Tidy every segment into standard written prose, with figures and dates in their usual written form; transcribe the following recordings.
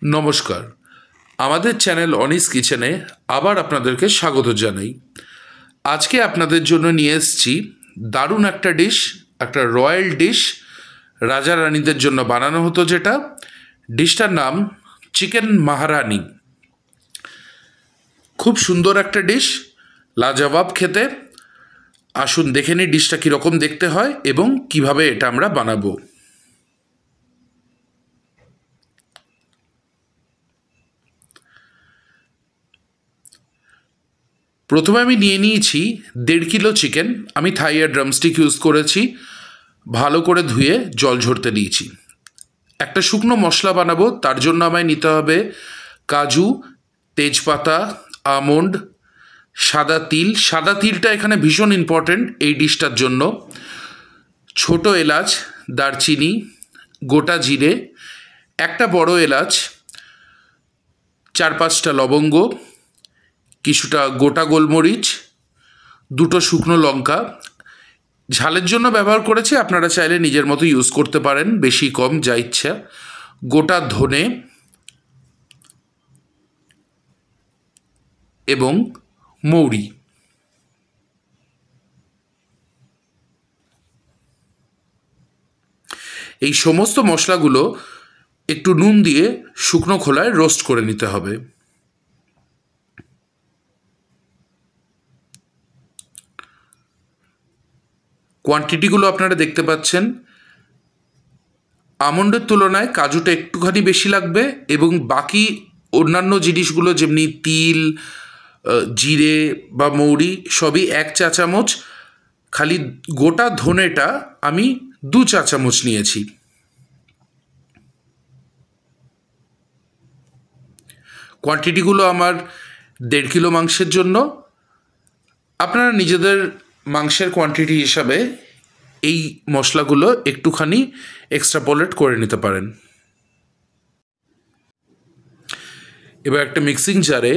নমস্কার, আমাদের চ্যানেল অনিস কিচেনে আবার আপনাদেরকে স্বাগত জানাই। আজকে আপনাদের জন্য নিয়ে এসেছি দারুণ একটা ডিশ, একটা রয়্যাল ডিশ, রাজা রানীদের জন্য বানানো হতো যেটা। ডিশটার নাম চিকেন মাহারানি। খুব সুন্দর একটা ডিশ, লাজবাব খেতে। আসুন দেখে নিই ডিশটা কীরকম দেখতে হয় এবং কিভাবে এটা আমরা বানাবো। প্রথমে আমি নিয়ে নিয়েছি 1.5 কিলো চিকেন। আমি থাইয়ের ড্রামস্টিক ইউজ করেছি। ভালো করে ধুয়ে জল ঝরতে দিয়েছি। একটা শুকনো মশলা বানাবো, তার জন্য আমায় নিতে হবে কাজু, তেজপাতা, আমন্ড, সাদা তিল। সাদা তিলটা এখানে ভীষণ ইম্পর্টেন্ট এই ডিশটার জন্য। ছোট এলাচ, দারচিনি, গোটা জিরে, একটা বড় এলাচ, 4-5টা লবঙ্গ, কিছুটা গোটা গোলমরিচ, 2টো শুকনো লঙ্কা। ঝালের জন্য ব্যবহার করেছি, আপনারা চাইলে নিজের মতো ইউজ করতে পারেন, বেশি কম যা ইচ্ছা। গোটা ধনে এবং মৌরি। এই সমস্ত মশলাগুলো একটু নুন দিয়ে শুকনো খোলায় রোস্ট করে নিতে হবে। কোয়ান্টিটিগুলো আপনারা দেখতে পাচ্ছেন। আমন্ডের তুলনায় কাজুটা একটুখানি বেশি লাগবে এবং বাকি অন্যান্য জিনিসগুলো যেমনি তিল, জিরে বা মৌরি সবই 1 চা চামচ। খালি গোটা ধনেটা আমি 2 চা চামচ নিয়েছি। কোয়ান্টিটিগুলো আমার 1.5 কিলো মাংসের জন্য। আপনারা নিজেদের মাংসের কোয়ান্টিটি হিসাবে এই মশলাগুলো একটুখানি এক্সট্রাপোলেট করে নিতে পারেন। এবার একটা মিক্সিং জারে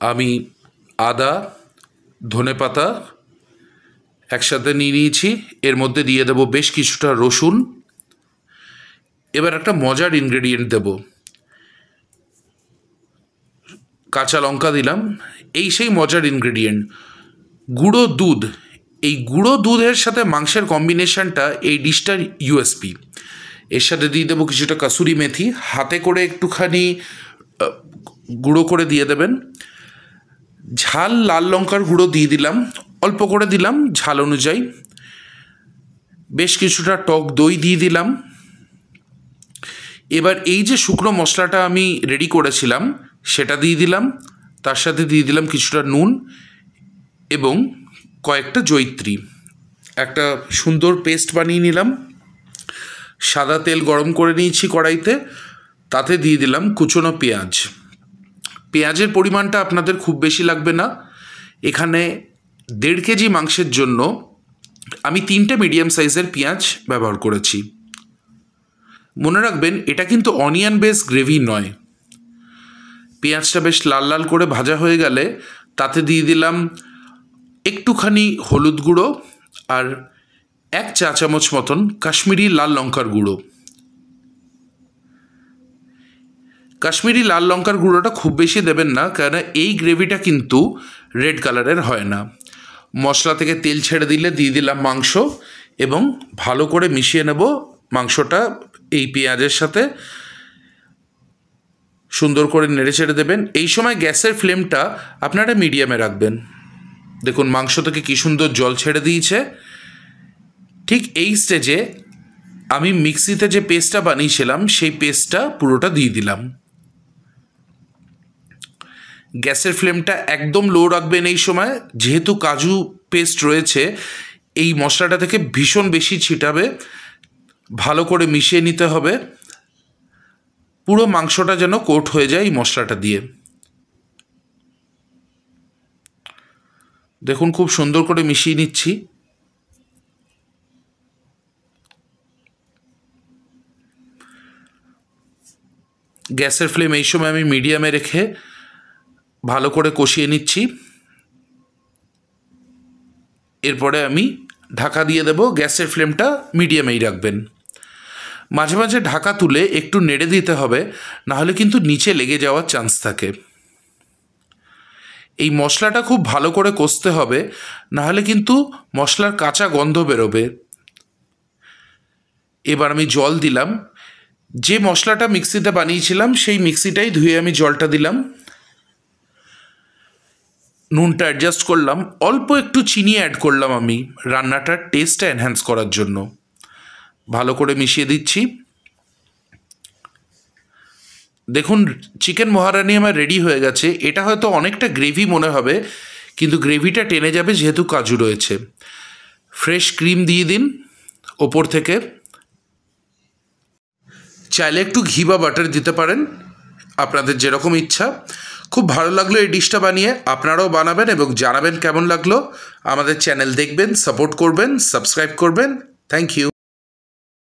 আমি আদা, ধনেপাতা একসাথে নিয়ে নিয়েছি। এর মধ্যে দিয়ে দেবো বেশ কিছুটা রসুন। এবার একটা মজার ইনগ্রেডিয়েন্ট দেব, কাঁচা লঙ্কা দিলাম। এই সেই মজার ইনগ্রেডিয়েন্ট, গুঁড়ো দুধ। এই গুঁড়ো দুধের সাথে মাংসের কম্বিনেশনটা এই ডিশটার ইউএসপি। এর সাথে দিয়ে দেবো কিছুটা কাসুরি মেথি, হাতে করে একটুখানি গুঁড়ো করে দিয়ে দেবেন। ঝাল লাল লঙ্কার গুঁড়ো দিয়ে দিলাম, অল্প করে দিলাম ঝাল অনুযায়ী। বেশ কিছুটা টক দই দিয়ে দিলাম। এবার এই যে শুকনো মশলাটা আমি রেডি করেছিলাম সেটা দিয়ে দিলাম। তার সাথে দিয়ে দিলাম কিছুটা নুন এবং কয়েকটা জয়িত্রী। একটা সুন্দর পেস্ট বানিয়ে নিলাম। সাদা তেল গরম করে নিয়েছি কড়াইতে, তাতে দিয়ে দিলাম কুচনো পেঁয়াজ। পেঁয়াজের পরিমাণটা আপনাদের খুব বেশি লাগবে না। এখানে 1.5 কেজি মাংসের জন্য আমি 3টে মিডিয়াম সাইজের পেঁয়াজ ব্যবহার করেছি। মনে রাখবেন এটা কিন্তু অনিয়ন বেস গ্রেভি নয়। পেঁয়াজটা বেশ লাল লাল করে ভাজা হয়ে গেলে তাতে দিয়ে দিলাম একটুখানি হলুদ গুঁড়ো আর 1 চা চামচ মতন কাশ্মীরি লাল লঙ্কার গুঁড়ো। কাশ্মীরি লাল লঙ্কার গুঁড়োটা খুব বেশি দেবেন না, কেননা এই গ্রেভিটা কিন্তু রেড কালারের হয় না। মশলা থেকে তেল ছেড়ে দিলে দিয়ে দিলাম মাংস এবং ভালো করে মিশিয়ে নেব মাংসটা এই পেঁয়াজের সাথে। সুন্দর করে নেড়ে ছেড়ে দেবেন। এই সময় গ্যাসের ফ্লেমটা আপনারা মিডিয়ামে রাখবেন। দেখুন মাংস থেকে কী সুন্দর জল ছেড়ে দিয়েছে। ঠিক এই স্টেজে আমি মিক্সিতে যে পেস্টটা বানিয়েছিলাম সেই পেস্টটা পুরোটা দিয়ে দিলাম। গ্যাসের ফ্লেমটা একদম লো রাখবেন এই সময়, যেহেতু কাজু পেস্ট রয়েছে এই মশলাটা থেকে ভীষণ বেশি ছিটাবে। ভালো করে মিশিয়ে নিতে হবে, পুরো মাংসটা যেন কোট হয়ে যায় এই মশলাটা দিয়ে। দেখুন খুব সুন্দর করে মিশিয়ে নিচ্ছি। গ্যাসের ফ্লেম এই সময় আমি মিডিয়ামে রেখে ভালো করে কষিয়ে নিচ্ছি। এরপরে আমি ঢাকা দিয়ে দেব। গ্যাসের ফ্লেমটা মিডিয়ামেই রাখবেন। মাঝে মাঝে ঢাকা তুলে একটু নেড়ে দিতে হবে, নাহলে কিন্তু নিচে লেগে যাওয়ার চান্স থাকে। এই মশলাটা খুব ভালো করে কষতে হবে, নাহলে কিন্তু মশলার কাঁচা গন্ধ বেরোবে। এবার আমি জল দিলাম। যে মশলাটা মিক্সিতে বানিয়েছিলাম সেই মিক্সিটাই ধুয়ে আমি জলটা দিলাম। নুনটা অ্যাডজাস্ট করলাম, অল্প একটু চিনি অ্যাড করলাম আমি রান্নাটার টেস্টটা এনহ্যান্স করার জন্য। ভালো করে মিশিয়ে দিচ্ছি। দেখুন চিকেন মহারানি আমার রেডি হয়ে গেছে। এটা হয়তো অনেকটা গ্রেভি মনে হবে, কিন্তু গ্রেভিটা টেনে যাবে যেহেতু কাজু রয়েছে। ফ্রেশ ক্রিম দিয়ে দিন ওপর থেকে। চাইলে একটু ঘি বা বাটার দিতে পারেন, আপনাদের যেরকম ইচ্ছা। খুব ভালো লাগলো এই ডিশটা বানিয়ে। আপনারাও বানাবেন এবং জানাবেন কেমন লাগলো। আমাদের চ্যানেল দেখবেন, সাপোর্ট করবেন, সাবস্ক্রাইব করবেন। Thank you.